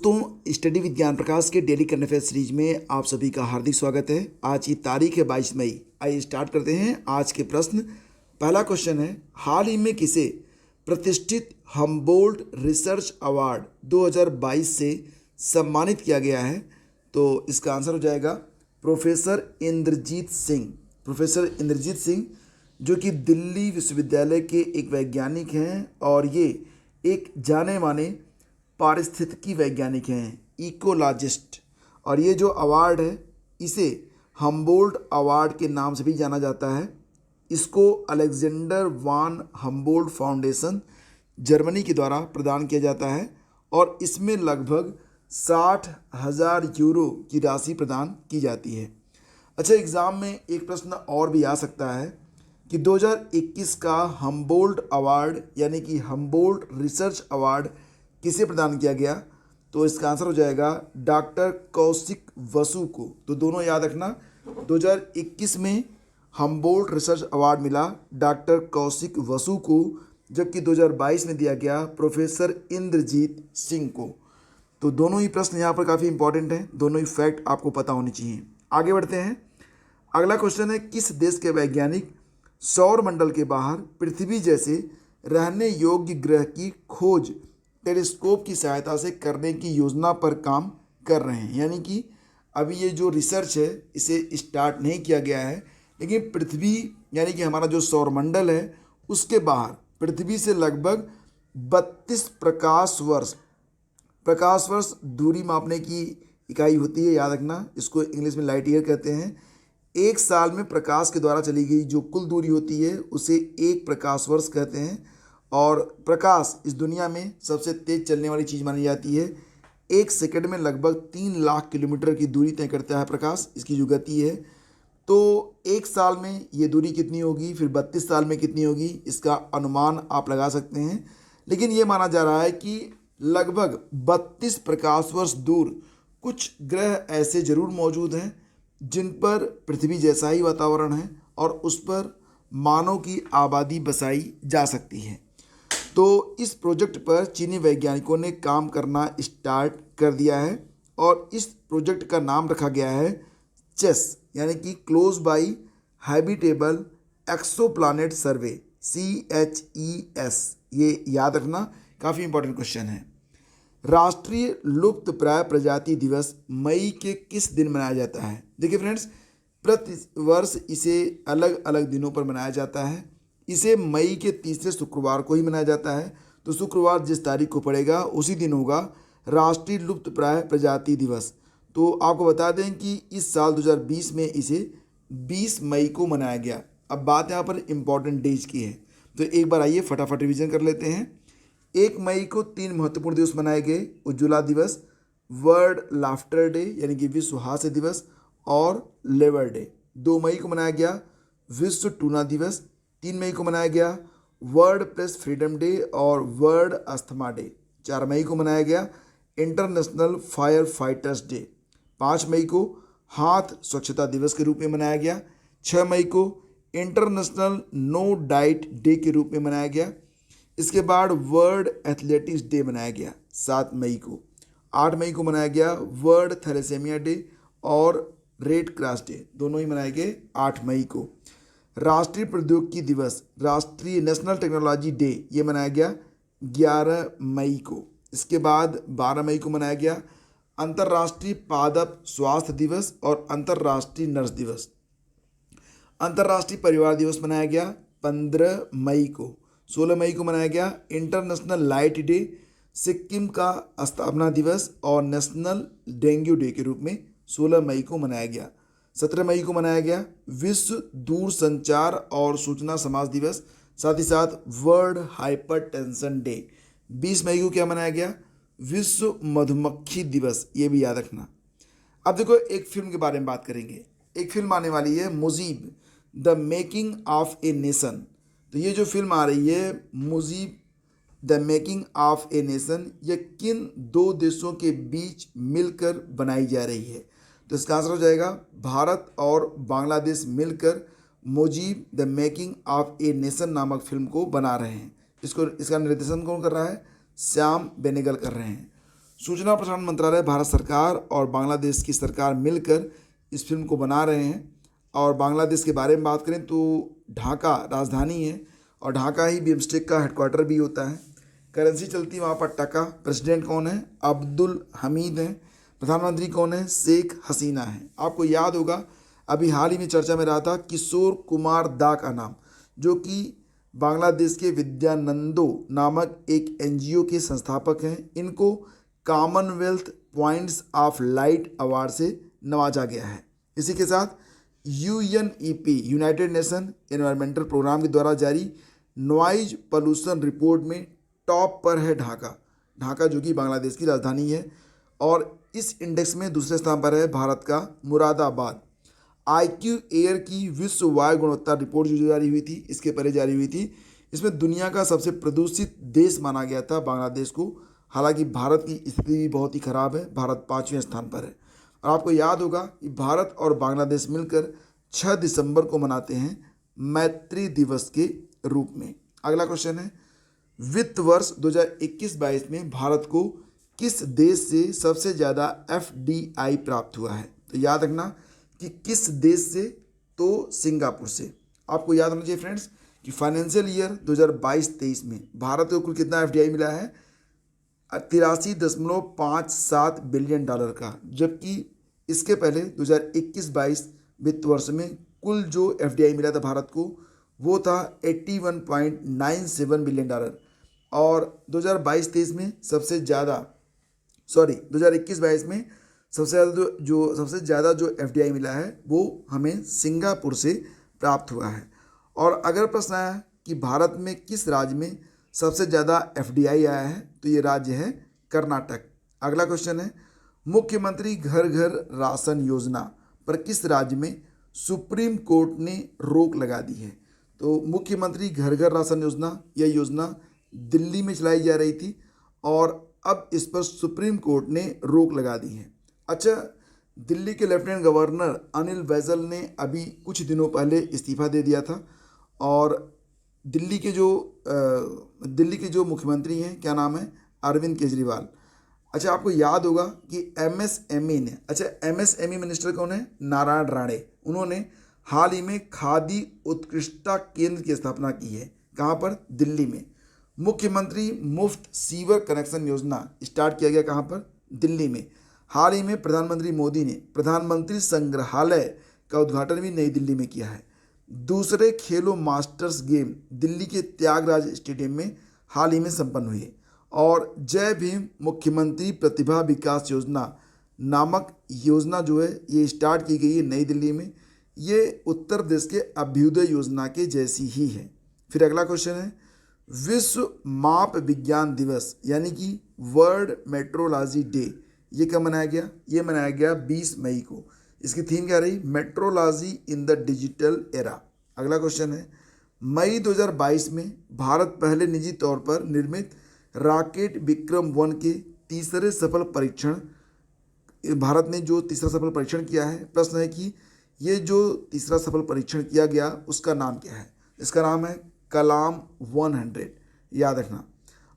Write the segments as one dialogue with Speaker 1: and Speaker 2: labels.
Speaker 1: दोस्तों, स्टडी विज्ञान प्रकाश के डेली करंट अफेयर सीरीज में आप सभी का हार्दिक स्वागत है। आज की तारीख है 22 मई। आइए स्टार्ट करते हैं आज के प्रश्न। पहला क्वेश्चन है, हाल ही में किसे प्रतिष्ठित हम्बोल्ट रिसर्च अवार्ड 2022 से सम्मानित किया गया है? तो इसका आंसर हो जाएगा प्रोफेसर इंद्रजीत सिंह। प्रोफेसर इंद्रजीत सिंह जो कि दिल्ली विश्वविद्यालय के एक वैज्ञानिक हैं और ये एक जाने माने पारिस्थितिकी वैज्ञानिक हैं, इकोलॉजिस्ट। और ये जो अवार्ड है इसे हम्बोल्ट अवार्ड के नाम से भी जाना जाता है। इसको अलेक्जेंडर वान हम्बोल्ट फाउंडेशन जर्मनी के द्वारा प्रदान किया जाता है और इसमें लगभग 60,000 यूरो की राशि प्रदान की जाती है। अच्छा, एग्ज़ाम में एक प्रश्न और भी आ सकता है कि 2021 का हम्बोल्ट अवार्ड यानी कि हम्बोल्ट रिसर्च अवार्ड किसे प्रदान किया गया? तो इसका आंसर हो जाएगा डॉक्टर कौशिक वसु को। तो दोनों याद रखना, 2021 में हम्बोल्ट रिसर्च अवार्ड मिला डॉक्टर कौशिक वसु को, जबकि 2022 में दिया गया प्रोफेसर इंद्रजीत सिंह को। तो दोनों ही प्रश्न यहाँ पर काफ़ी इंपॉर्टेंट हैं, दोनों ही फैक्ट आपको पता होनी चाहिए। आगे बढ़ते हैं। अगला क्वेश्चन है, किस देश के वैज्ञानिक सौर मंडल के बाहर पृथ्वी जैसे रहने योग्य ग्रह की खोज टेलीस्कोप की सहायता से करने की योजना पर काम कर रहे हैं? यानी कि अभी ये जो रिसर्च है इसे स्टार्ट नहीं किया गया है, लेकिन पृथ्वी यानी कि हमारा जो सौरमंडल है उसके बाहर पृथ्वी से लगभग 32 प्रकाश वर्ष दूरी मापने की इकाई होती है। याद रखना, इसको इंग्लिश में लाइट ईयर कहते हैं। एक साल में प्रकाश के द्वारा चली गई जो कुल दूरी होती है उसे एक प्रकाश वर्ष कहते हैं। और प्रकाश इस दुनिया में सबसे तेज़ चलने वाली चीज़ मानी जाती है। एक सेकंड में लगभग 3 लाख किलोमीटर की दूरी तय करता है प्रकाश, इसकी जो गति है। तो एक साल में ये दूरी कितनी होगी, फिर 32 साल में कितनी होगी, इसका अनुमान आप लगा सकते हैं। लेकिन ये माना जा रहा है कि लगभग 32 प्रकाश वर्ष दूर कुछ ग्रह ऐसे ज़रूर मौजूद हैं जिन पर पृथ्वी जैसा ही वातावरण है और उस पर मानव की आबादी बसाई जा सकती है। तो इस प्रोजेक्ट पर चीनी वैज्ञानिकों ने काम करना स्टार्ट कर दिया है और इस प्रोजेक्ट का नाम रखा गया है चेस, यानी कि close by habitable exoplanet survey, CHES। ये याद रखना, काफ़ी इंपॉर्टेंट क्वेश्चन है। राष्ट्रीय लुप्तप्राय प्रजाति दिवस मई के किस दिन मनाया जाता है? देखिए फ्रेंड्स, प्रति वर्ष इसे अलग अलग दिनों पर मनाया जाता है। इसे मई के तीसरे शुक्रवार को ही मनाया जाता है। तो शुक्रवार जिस तारीख को पड़ेगा उसी दिन होगा राष्ट्रीय लुप्तप्राय प्रजाति दिवस। तो आपको बता दें कि इस साल 2020 में इसे 20 मई को मनाया गया। अब बात यहाँ पर इम्पॉर्टेंट डेज की है, तो एक बार आइए फटाफट रिवीजन कर लेते हैं। 1 मई को 3 महत्वपूर्ण दिवस मनाए गए, उज्ज्वला दिवस, वर्ल्ड लाफ्टर डे यानी कि विश्व हास्य दिवस और लेबर डे। 2 मई को मनाया गया विश्व टूना दिवस। 3 मई को मनाया गया वर्ल्ड प्रेस फ्रीडम डे और वर्ल्ड अस्थमा डे। 4 मई को मनाया गया इंटरनेशनल फायर फाइटर्स डे। 5 मई को हाथ स्वच्छता दिवस के रूप में मनाया गया। 6 मई को इंटरनेशनल नो डाइट डे के रूप में मनाया गया। इसके बाद वर्ल्ड एथलेटिक्स डे मनाया गया 7 मई को। 8 मई को मनाया गया वर्ल्ड थैलेसेमिया डे और रेड क्रॉस डे, दोनों ही मनाए गए 8 मई को। राष्ट्रीय प्रौद्योगिकी दिवस, राष्ट्रीय नेशनल टेक्नोलॉजी डे, ये मनाया गया 11 मई को। इसके बाद 12 मई को मनाया गया अंतर्राष्ट्रीय पादप स्वास्थ्य दिवस और अंतर्राष्ट्रीय नर्स दिवस। अंतर्राष्ट्रीय परिवार दिवस मनाया गया 15 मई को। 16 मई को मनाया गया इंटरनेशनल लाइट डे, सिक्किम का स्थापना दिवस और नेशनल डेंगू डे के रूप में 16 मई को मनाया गया। 17 मई को मनाया गया विश्व दूरसंचार और सूचना समाज दिवस, साथ ही साथ वर्ल्ड हाइपर टेंशन डे। 20 मई को क्या मनाया गया, विश्व मधुमक्खी दिवस, ये भी याद रखना। अब देखो, एक फिल्म के बारे में बात करेंगे। एक फिल्म आने वाली है Mujib, the making of a nation. तो ये जो फिल्म आ रही है Mujib the making of a nation, ये किन 2 देशों के बीच मिलकर बनाई जा रही है? तो इसका आंसर हो जाएगा भारत और बांग्लादेश मिलकर Mujib the making of a nation नामक फिल्म को बना रहे हैं। इसका निर्देशन कौन कर रहा है? श्याम बेनेगल कर रहे हैं। सूचना प्रसारण मंत्रालय, भारत सरकार और बांग्लादेश की सरकार मिलकर इस फिल्म को बना रहे हैं। और बांग्लादेश के बारे में बात करें तो ढाका राजधानी है और ढाका ही बिम्स्टेक का हेडक्वार्टर भी होता है। करेंसी चलती है वहाँ पर टका। प्रेसिडेंट कौन है? अब्दुल हमीद हैं। प्रधानमंत्री कौन है? शेख हसीना है। आपको याद होगा अभी हाल ही में चर्चा में रहा था किशोर कुमार दा का नाम, जो कि बांग्लादेश के विद्यानंदो नामक एक एनजीओ के संस्थापक हैं। इनको Commonwealth points of light award से नवाजा गया है। इसी के साथ UNEP United Nation environmental programme के द्वारा जारी नॉइज पोल्यूशन रिपोर्ट में टॉप पर है ढाका। ढाका जो कि बांग्लादेश की राजधानी है। और इस इंडेक्स में दूसरे स्थान पर है भारत का मुरादाबाद। आईक्यू एयर की विश्व वायु गुणवत्ता रिपोर्ट जो जारी हुई थी, इसके पहले जारी हुई थी, इसमें दुनिया का सबसे प्रदूषित देश माना गया था बांग्लादेश को। हालांकि भारत की स्थिति भी बहुत ही खराब है, भारत 5वें स्थान पर है। और आपको याद होगा कि भारत और बांग्लादेश मिलकर 6 दिसंबर को मनाते हैं मैत्री दिवस के रूप में। अगला क्वेश्चन है, वित्त वर्ष 2021-22 में भारत को किस देश से सबसे ज़्यादा एफडीआई प्राप्त हुआ है? तो याद रखना कि किस देश से, तो सिंगापुर से। आपको याद होना चाहिए फ्रेंड्स कि फाइनेंशियल ईयर 2022-23 में भारत को कुल कितना एफडीआई मिला है? 83.57 बिलियन डॉलर का। जबकि इसके पहले 2021-22 वित्त वर्ष में कुल जो एफडीआई मिला था भारत को वो था 81.97 बिलियन डॉलर। और 2022-23 में सबसे ज़्यादा 2021-22 में सबसे ज़्यादा जो एफडीआई मिला है वो हमें सिंगापुर से प्राप्त हुआ है। और अगर प्रश्न आया कि भारत में किस राज्य में सबसे ज़्यादा एफडीआई आया है, तो ये राज्य है कर्नाटक। अगला क्वेश्चन है, मुख्यमंत्री घर घर राशन योजना पर किस राज्य में सुप्रीम कोर्ट ने रोक लगा दी है? तो मुख्यमंत्री घर घर राशन योजना, यह योजना दिल्ली में चलाई जा रही थी और अब इस पर सुप्रीम कोर्ट ने रोक लगा दी है। अच्छा, दिल्ली के लेफ्टिनेंट गवर्नर अनिल बैजल ने अभी कुछ दिनों पहले इस्तीफा दे दिया था और दिल्ली के जो मुख्यमंत्री हैं, क्या नाम है? अरविंद केजरीवाल। अच्छा, आपको याद होगा कि एमएसएमई मिनिस्टर कौन है? नारायण राणे। उन्होंने हाल ही में खादी उत्कृष्टता केंद्र की स्थापना की है। कहाँ पर? दिल्ली में। मुख्यमंत्री मुफ्त सीवर कनेक्शन योजना स्टार्ट किया गया, कहाँ पर? दिल्ली में। हाल ही में प्रधानमंत्री मोदी ने प्रधानमंत्री संग्रहालय का उद्घाटन भी नई दिल्ली में किया है। दूसरे खेलो मास्टर्स गेम दिल्ली के त्यागराज स्टेडियम में हाल ही में संपन्न हुए। और जय भीम मुख्यमंत्री प्रतिभा विकास योजना नामक योजना जो है ये स्टार्ट की गई है नई दिल्ली में। ये उत्तर प्रदेश के अभ्युदय योजना के जैसी ही है। फिर अगला क्वेश्चन है, विश्व माप विज्ञान दिवस यानी कि वर्ल्ड मेट्रोलॉजी डे ये कब मनाया गया? ये मनाया गया 20 मई को। इसकी थीम क्या रही? Metrology in the digital era. अगला क्वेश्चन है, मई 2022 में भारत पहले निजी तौर पर निर्मित रॉकेट विक्रम-1 के तीसरे सफल परीक्षण, भारत ने जो तीसरा सफल परीक्षण किया है, प्रश्न है कि ये जो तीसरा सफल परीक्षण किया गया उसका नाम क्या है? इसका नाम है कलाम 100, याद रखना।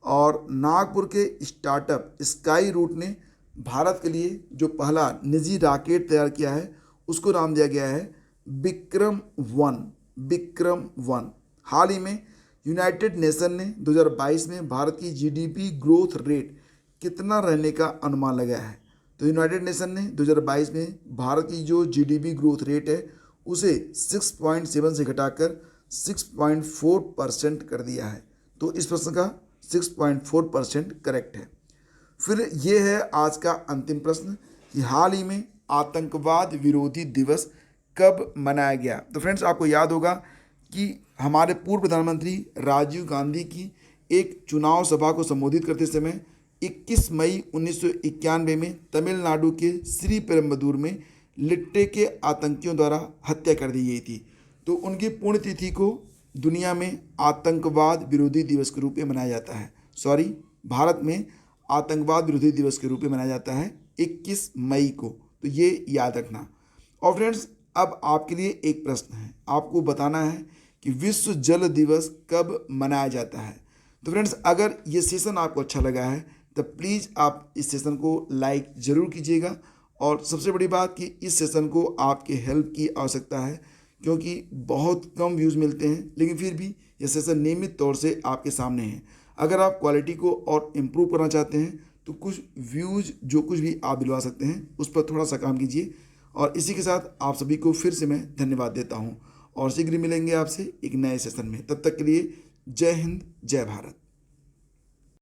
Speaker 1: और नागपुर के स्टार्टअप स्काई रूट ने भारत के लिए जो पहला निजी रॉकेट तैयार किया है उसको नाम दिया गया है विक्रम-1। हाल ही में यूनाइटेड नेशन ने 2022 में भारत की जीडीपी ग्रोथ रेट कितना रहने का अनुमान लगाया है? तो यूनाइटेड नेशन ने 2022 में भारत की जो जीडीपी ग्रोथ रेट है उसे 6.7 से घटाकर 6.4% कर दिया है। तो इस प्रश्न का 6.4% करेक्ट है। फिर ये है आज का अंतिम प्रश्न कि हाल ही में आतंकवाद विरोधी दिवस कब मनाया गया? तो फ्रेंड्स, आपको याद होगा कि हमारे पूर्व प्रधानमंत्री राजीव गांधी की एक चुनाव सभा को संबोधित करते समय 21 मई 1991 में तमिलनाडु के श्रीपेरुम्बदूर में लिट्टे के आतंकियों द्वारा हत्या कर दी गई थी। तो उनकी पुण्यतिथि को दुनिया में आतंकवाद विरोधी दिवस के रूप में मनाया जाता है। भारत में आतंकवाद विरोधी दिवस के रूप में मनाया जाता है 21 मई को। तो ये याद रखना। और फ्रेंड्स, अब आपके लिए एक प्रश्न है, आपको बताना है कि विश्व जल दिवस कब मनाया जाता है। तो फ्रेंड्स, अगर ये सेशन आपको अच्छा लगा है तो प्लीज़ आप इस सेशन को लाइक ज़रूर कीजिएगा। और सबसे बड़ी बात कि इस सेशन को आपके हेल्प की आवश्यकता है, क्योंकि बहुत कम व्यूज़ मिलते हैं, लेकिन फिर भी ये सेशन नियमित तौर से आपके सामने है। अगर आप क्वालिटी को और इम्प्रूव करना चाहते हैं तो कुछ व्यूज़ जो कुछ भी आप दिलवा सकते हैं उस पर थोड़ा सा काम कीजिए। और इसी के साथ आप सभी को फिर से मैं धन्यवाद देता हूँ और शीघ्र मिलेंगे आपसे एक नए सेशन में। तब तक के लिए जय हिंद, जय भारत।